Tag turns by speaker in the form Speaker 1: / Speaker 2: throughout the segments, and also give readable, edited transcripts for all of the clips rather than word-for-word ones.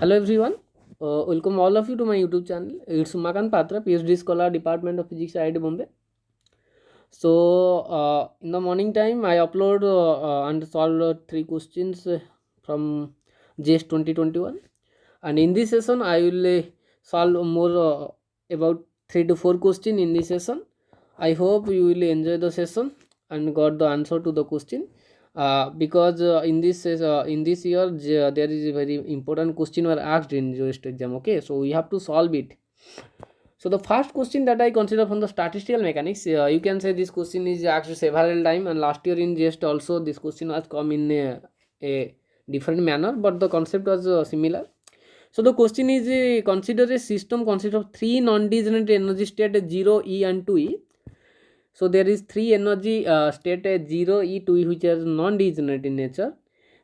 Speaker 1: Hello everyone, welcome all of you to my YouTube channel. It's Sumakant Patra, PhD scholar, Department of Physics, IIT Bombay. So in the morning time, I upload and solve three questions from JS 2021, and in this session, I will solve more about 3 to 4 questions in this session. I hope you will enjoy the session and got the answer to the question. Because in this year there is a very important question were asked in JS exam. Okay, so we have to solve it. So the first question that I consider from the statistical mechanics, you can say this question is asked several time, and last year in JS also this question was come in a different manner, but the concept was similar. So the question is consider a system consist of three non-degenerate energy state at 0, E and 2E. So there is three energy state at 0, E, 2E which are non-degenerate in nature.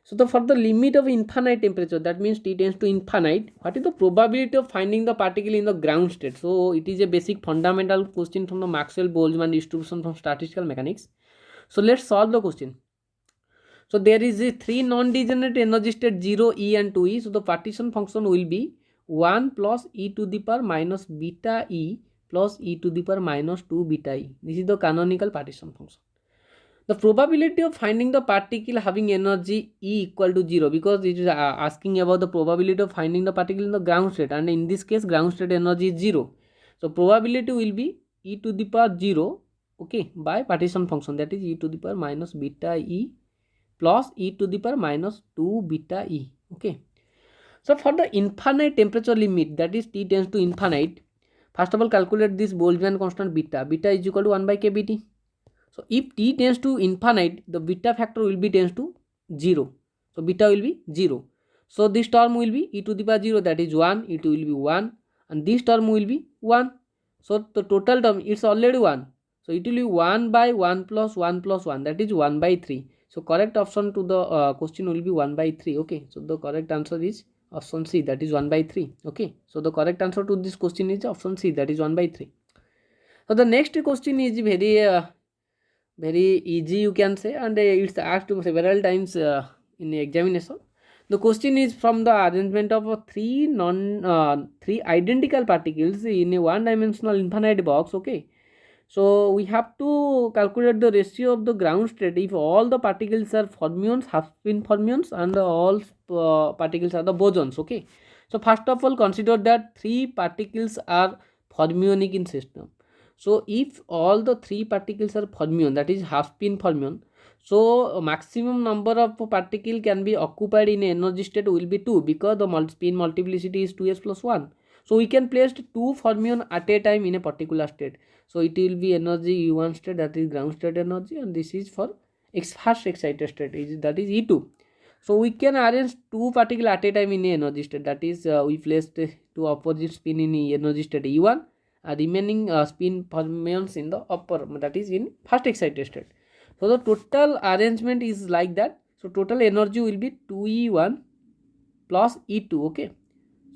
Speaker 1: So for the limit of infinite temperature, that means T tends to infinite, what is the probability of finding the particle in the ground state? So it is a basic fundamental question from the Maxwell-Boltzmann distribution from statistical mechanics. So let's solve the question. So there is a three non-degenerate energy state 0, E and 2E. So the partition function will be 1 plus e to the power minus beta E plus e to the power minus 2 beta E. This is the canonical partition function. The probability of finding the particle having energy E equal to 0, because it is asking about the probability of finding the particle in the ground state, and in this case ground state energy is 0. So probability will be e to the power 0, okay, by partition function, that is e to the power minus beta E plus e to the power minus 2 beta E. Okay, so for the infinite temperature limit, that is T tends to infinite, first of all calculate this Boltzmann constant beta. Beta is equal to 1 by kBT. So if T tends to infinite, the beta factor will be tends to 0. So beta will be 0. So this term will be e to the power 0, that is 1, it will be 1, and this term will be 1. So the total term is already 1. So it will be 1 by 1 plus 1 plus 1, that is 1 by 3. So correct option to the question will be 1 by 3. Okay, so the correct answer is option C, that is 1 by 3. Okay, so the correct answer to this question is option C, that is 1 by 3. So the next question is very easy, you can say, and it's asked several times in the examination. The question is from the arrangement of three identical particles in a one dimensional infinite box. Okay, so we have to calculate the ratio of the ground state if all the particles are fermions, half spin fermions, and all particles are the bosons. Okay, so first of all consider that three particles are fermionic in system. So if all the three particles are fermion, that is half spin fermion, so maximum number of particle can be occupied in energy state will be 2, because the spin multiplicity is 2s plus 1. So we can place 2 fermion at a time in a particular state. So it will be energy E1 state, that is ground state energy, and this is for first excited state, that is E2. So we can arrange 2 particles at a time in a energy state, that is we placed 2 opposite spin in energy state E1, remaining spin fermions in the upper, that is in first excited state. So the total arrangement is like that. So total energy will be 2E1 plus E2. Okay,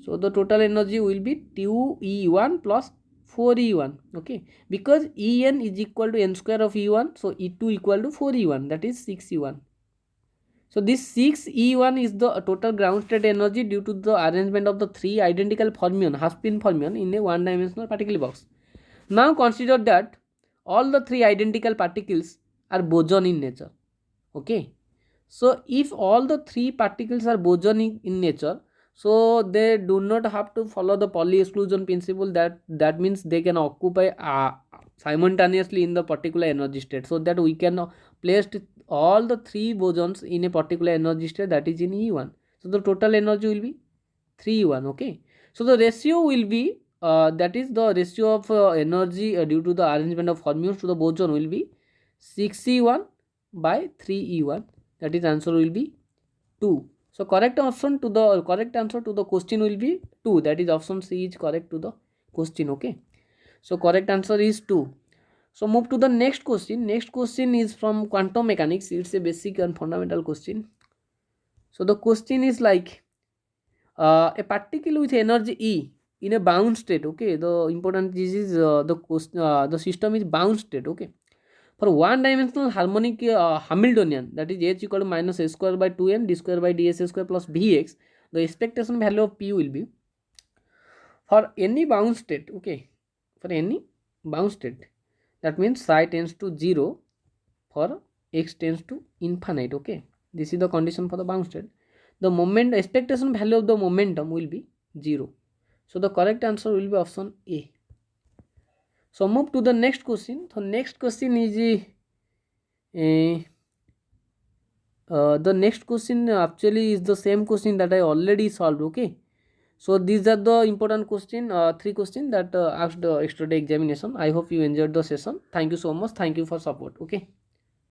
Speaker 1: so the total energy will be 2E1 plus 4E1. Okay, because En is equal to n square of E1, so E2 equal to 4E1, that is 6E1. So this 6E1 is the total ground state energy due to the arrangement of the three identical fermion, half spin fermion, in a one dimensional particle box. Now consider that all the three identical particles are boson in nature. Okay, so if all the three particles are bosonic in nature, so they do not have to follow the Pauli exclusion principle, that means they can occupy simultaneously in the particular energy state, so that we can place all the three bosons in a particular energy state, that is in E1. So the total energy will be 3E1. Okay, so the ratio will be that is the ratio of energy due to the arrangement of fermions to the boson will be 6E1 by 3E1, that is answer will be 2. So correct answer to the question will be 2, that is option C is correct to the question. Okay, so correct answer is 2. So move to the next question. Next question is from quantum mechanics. It's a basic and fundamental question. So the question is like a particle with energy E in a bound state. Okay, the important is the system is bound state. Okay, for one dimensional harmonic Hamiltonian, that is h equal to minus a square by 2n d square by ds square plus vx, the expectation value of P will be for any bound state, okay, for any bound state, that means psi tends to 0 for x tends to infinite, okay. This is the condition for the bound state. The moment expectation value of the momentum will be 0. So the correct answer will be option A. So move to the next question. The next question is the next question actually is the same question that I already solved, okay. So these are the important question, 3 questions that asked the extra day examination. I hope you enjoyed the session. Thank you so much. Thank you for support, okay.